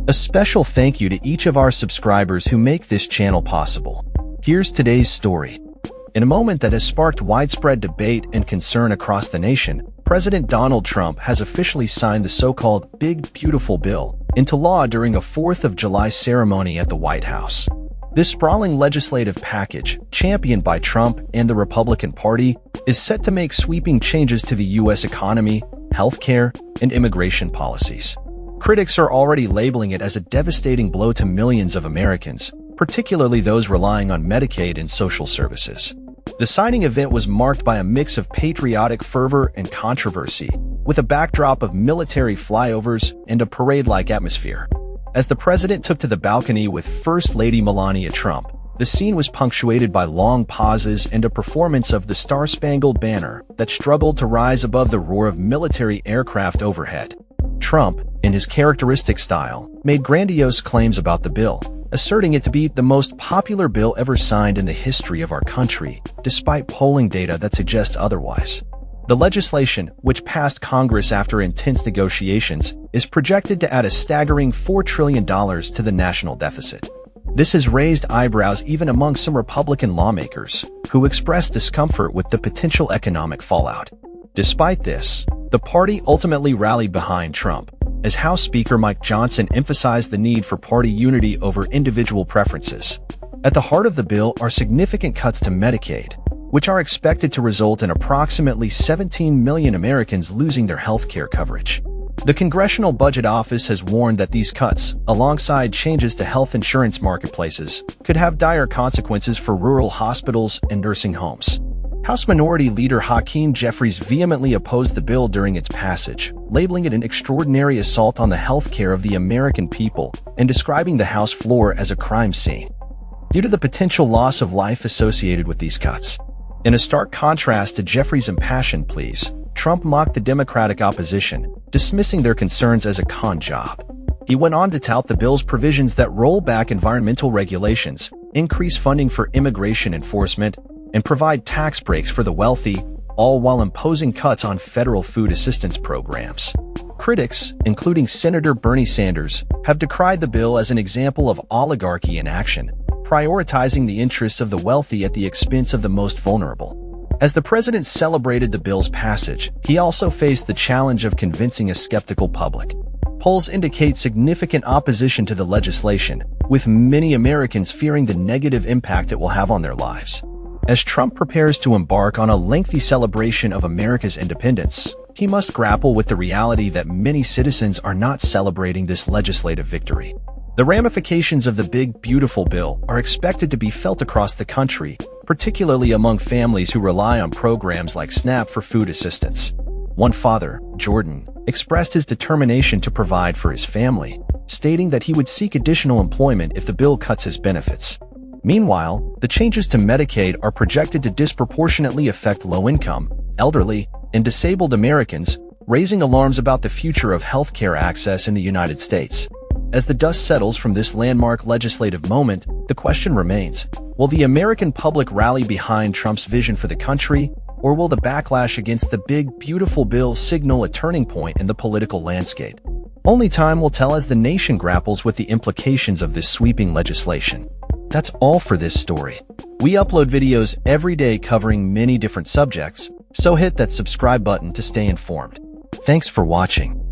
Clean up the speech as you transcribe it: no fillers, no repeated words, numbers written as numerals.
A special thank you to each of our subscribers who make this channel possible. Here's today's story. In a moment that has sparked widespread debate and concern across the nation, President Donald Trump has officially signed the so-called Big Beautiful Bill into law during a 4th of July ceremony at the White House. This sprawling legislative package, championed by Trump and the Republican Party, is set to make sweeping changes to the U.S. economy, healthcare, and immigration policies. Critics are already labeling it as a devastating blow to millions of Americans, particularly those relying on Medicaid and social services. The signing event was marked by a mix of patriotic fervor and controversy, with a backdrop of military flyovers and a parade-like atmosphere. As the president took to the balcony with First Lady Melania Trump, the scene was punctuated by long pauses and a performance of the Star-Spangled Banner that struggled to rise above the roar of military aircraft overhead. Trump, in his characteristic style, made grandiose claims about the bill, asserting it to be the most popular bill ever signed in the history of our country, despite polling data that suggests otherwise. The legislation, which passed Congress after intense negotiations, is projected to add a staggering $4 trillion to the national deficit. This has raised eyebrows even among some Republican lawmakers, who expressed discomfort with the potential economic fallout. Despite this, the party ultimately rallied behind Trump, as House Speaker Mike Johnson emphasized the need for party unity over individual preferences. At the heart of the bill are significant cuts to Medicaid, which are expected to result in approximately 17 million Americans losing their health care coverage. The Congressional Budget Office has warned that these cuts, alongside changes to health insurance marketplaces, could have dire consequences for rural hospitals and nursing homes. House Minority Leader Hakeem Jeffries vehemently opposed the bill during its passage, labeling it an extraordinary assault on the health care of the American people and describing the House floor as a crime scene, due to the potential loss of life associated with these cuts. In a stark contrast to Jeffries' impassioned pleas, Trump mocked the Democratic opposition, dismissing their concerns as a con job. He went on to tout the bill's provisions that roll back environmental regulations, increase funding for immigration enforcement, and provide tax breaks for the wealthy, all while imposing cuts on federal food assistance programs. Critics, including Senator Bernie Sanders, have decried the bill as an example of oligarchy in action, prioritizing the interests of the wealthy at the expense of the most vulnerable. As the president celebrated the bill's passage, he also faced the challenge of convincing a skeptical public. Polls indicate significant opposition to the legislation, with many Americans fearing the negative impact it will have on their lives. As Trump prepares to embark on a lengthy celebration of America's independence, he must grapple with the reality that many citizens are not celebrating this legislative victory. The ramifications of the Big Beautiful Bill are expected to be felt across the country, particularly among families who rely on programs like SNAP for food assistance. One father, Jordan, expressed his determination to provide for his family, stating that he would seek additional employment if the bill cuts his benefits. Meanwhile, the changes to Medicaid are projected to disproportionately affect low-income, elderly, and disabled Americans, raising alarms about the future of healthcare access in the United States. As the dust settles from this landmark legislative moment, the question remains, will the American public rally behind Trump's vision for the country, or will the backlash against the Big Beautiful Bill signal a turning point in the political landscape? Only time will tell as the nation grapples with the implications of this sweeping legislation. That's all for this story. We upload videos every day covering many different subjects, so hit that subscribe button to stay informed. Thanks for watching.